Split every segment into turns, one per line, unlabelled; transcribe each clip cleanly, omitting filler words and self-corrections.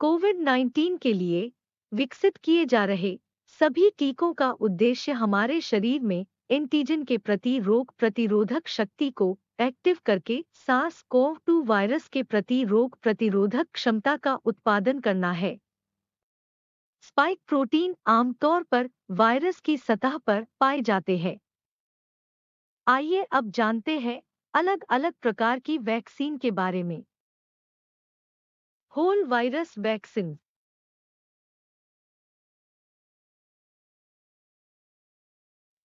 कोविड-19 के लिए विकसित किए जा रहे सभी टीकों का उद्देश्य हमारे शरीर में एंटीजन के प्रति रोग प्रतिरोधक शक्ति को एक्टिव करके सार्स-कोव-2 वायरस के प्रति रोग प्रतिरोधक क्षमता का उत्पादन करना है। स्पाइक प्रोटीन आमतौर पर वायरस की सतह पर पाए जाते हैं। आइए अब जानते हैं अलग-अलग प्रकार की वैक्सीन के बारे में। Whole virus vaccine.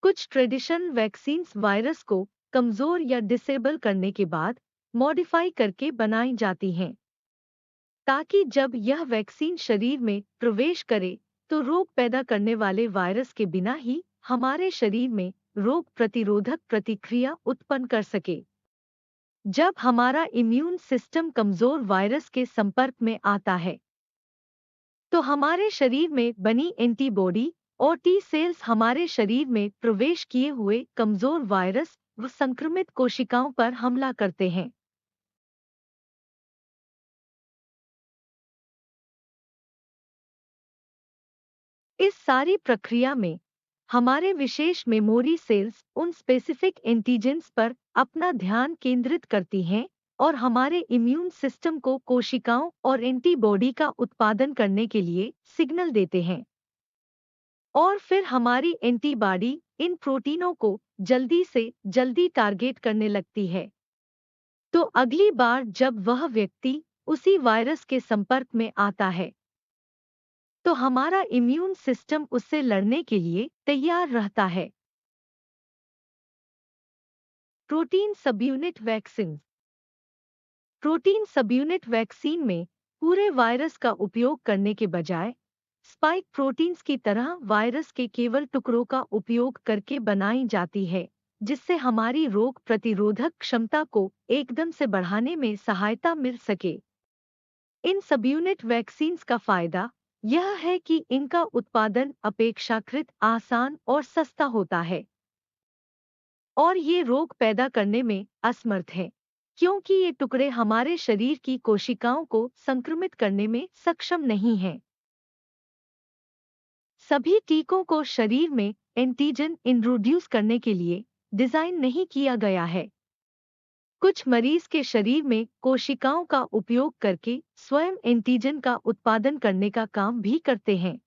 कुछ ट्रेडिशनल वैक्सीन्स वायरस को कमजोर या डिसेबल करने के बाद मॉडिफाई करके बनाई जाती हैं, ताकि जब यह वैक्सीन शरीर में प्रवेश करे तो रोग पैदा करने वाले वायरस के बिना ही हमारे शरीर में रोग प्रतिरोधक प्रतिक्रिया उत्पन्न कर सके। जब हमारा इम्यून सिस्टम कमजोर वायरस के संपर्क में आता है, तो हमारे शरीर में बनी एंटीबॉडी और टी सेल्स हमारे शरीर में प्रवेश किए हुए कमजोर वायरस व संक्रमित कोशिकाओं पर हमला करते हैं। इस सारी प्रक्रिया में हमारे विशेष मेमोरी सेल्स उन स्पेसिफिक एंटीजेंस पर अपना ध्यान केंद्रित करती हैं और हमारे इम्यून सिस्टम को कोशिकाओं और एंटीबॉडी का उत्पादन करने के लिए सिग्नल देते हैं। और फिर हमारी एंटीबॉडी इन प्रोटीनों को जल्दी से जल्दी टारगेट करने लगती है। तो अगली बार जब वह व्यक्ति उसी वायरस के संपर्क में आता है, तो हमारा इम्यून सिस्टम उससे लड़ने के लिए तैयार रहता है। Protein subunit vaccine. Protein subunit vaccine में पूरे वायरस का उपयोग करने के बजाय स्पाइक प्रोटीन्स की तरह वायरस के केवल टुकड़ों का उपयोग करके बनाई जाती है, जिससे हमारी रोग प्रतिरोधक क्षमता को एकदम से बढ़ाने में सहायता मिल सके। इन सबयूनिट वैक्सीन्स का फायदा यह है कि इनका उत्पादन अपेक्षाकृत आसान और सस्ता होता है और ये रोग पैदा करने में असमर्थ है, क्योंकि ये टुकड़े हमारे शरीर की कोशिकाओं को संक्रमित करने में सक्षम नहीं हैं। सभी टीकों को शरीर में एंटीजन इंट्रोड्यूस करने के लिए डिजाइन नहीं किया गया है। कुछ मरीज के शरीर में कोशिकाओं का उपयोग करके स्वयं एंटीजन का उत्पादन करने का काम भी करते हैं।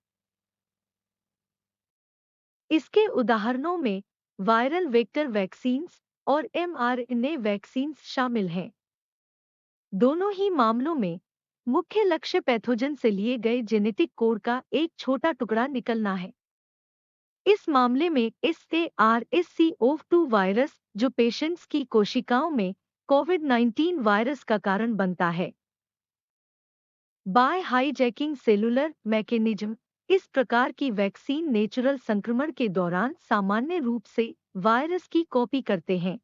इसके उदाहरणों में वायरल वेक्टर वैक्सीन्स और mRNA वैक्सीन्स शामिल हैं। दोनों ही मामलों में मुख्य लक्ष्य पैथोजन से लिए गए जेनेटिक कोड का एक छोटा टुकड़ा निकलना है। इस मामले में SARS-CoV-2 वायरस जो पेशेंट्स की कोशिकाओं में कोविड-19 वायरस का कारण बनता है। बाय हाईजैकिंग सेलुलर मैकेनिज्म, इस प्रकार की वैक्सीन नेचुरल संक्रमण के दौरान सामान्य रूप से वायरस की कॉपी करते हैं,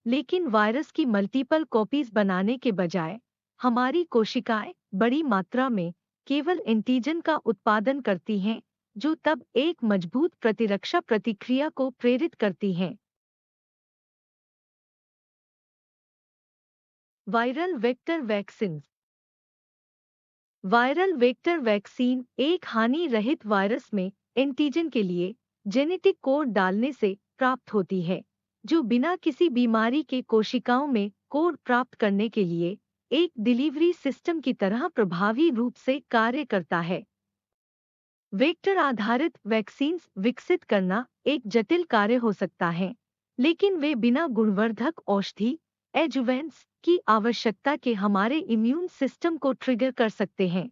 लेकिन वायरस की मल्टीपल कॉपीज बनाने के बजाय हमारी कोशिकाएं बड़ी मात्रा में केवल एंटीजन का उत्पादन करती हैं, जो तब एक मजबूत प्रतिरक्षा प्रतिक्रिया को प्रेरित करती हैं। Viral vector vaccine. Viral vector vaccine एक हानि रहित वायरस में एंटीजन के लिए जेनेटिक कोड डालने से प्राप्त होती है, जो बिना किसी बीमारी के कोशिकाओं में कोड प्राप्त करने के लिए एक डिलीवरी सिस्टम की तरह प्रभावी रूप से कार्य करता है। वेक्टर आधारित वैक्सीन्स विकसित करना एक जटिल कार्य हो सकता है, लेकिन वे बिना गुणवर्धक औषधि एडजुवेंट्स की आवश्यकता के हमारे इम्यून सिस्टम को ट्रिगर कर सकते हैं।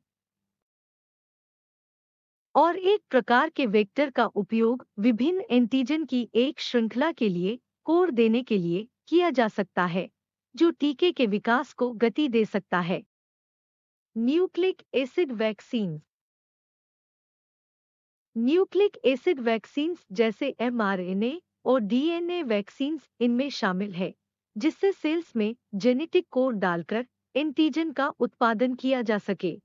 और एक प्रकार के वेक्टर का उपयोग विभिन्न एंटीजन की एक श्रृंखला के लिए कोड देने के लिए किया जा सकता है, जो टीके के विकास को गति दे सकता है। Nucleic acid vaccine. Nucleic acid vaccines जैसे mRNA और DNA वैक्सीन्स इनमें शामिल है, जिससे सेल्स में जेनेटिक कोड डालकर एंटीजन का उत्पादन किया जा सके।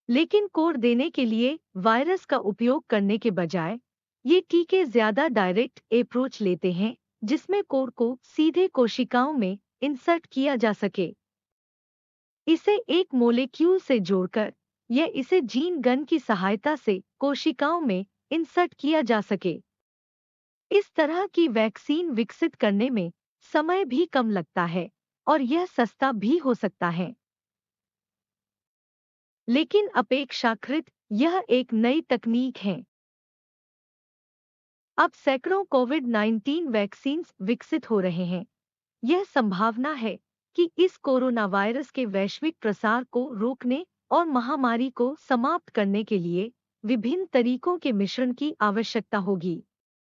लेकिन कोड देने के लिए वायरस का उपयोग करने के बजाय ये टीके ज्यादा डायरेक्ट अप्रोच लेते हैं, जिसमें कोड को सीधे कोशिकाओं में इंसर्ट किया जा सके। इसे एक मोलेक्यूल से जोड़कर यह इसे जीन गन की सहायता से कोशिकाओं में इंसर्ट किया जा सके। इस तरह की वैक्सीन विकसित करने में समय भी कम लगता है और यह सस्ता भी हो सकता है। लेकिन अपेक्षाकृत यह एक नई तकनीक है। अब सैकड़ों कोविड-19 वैक्सीन्स विकसित हो रहे हैं। यह संभावना है कि इस कोरोना वायरस के वैश्विक प्रसार को रोकने और महामारी को समाप्त करने के लिए विभिन्न तरीकों के मिश्रण की आवश्यकता होगी।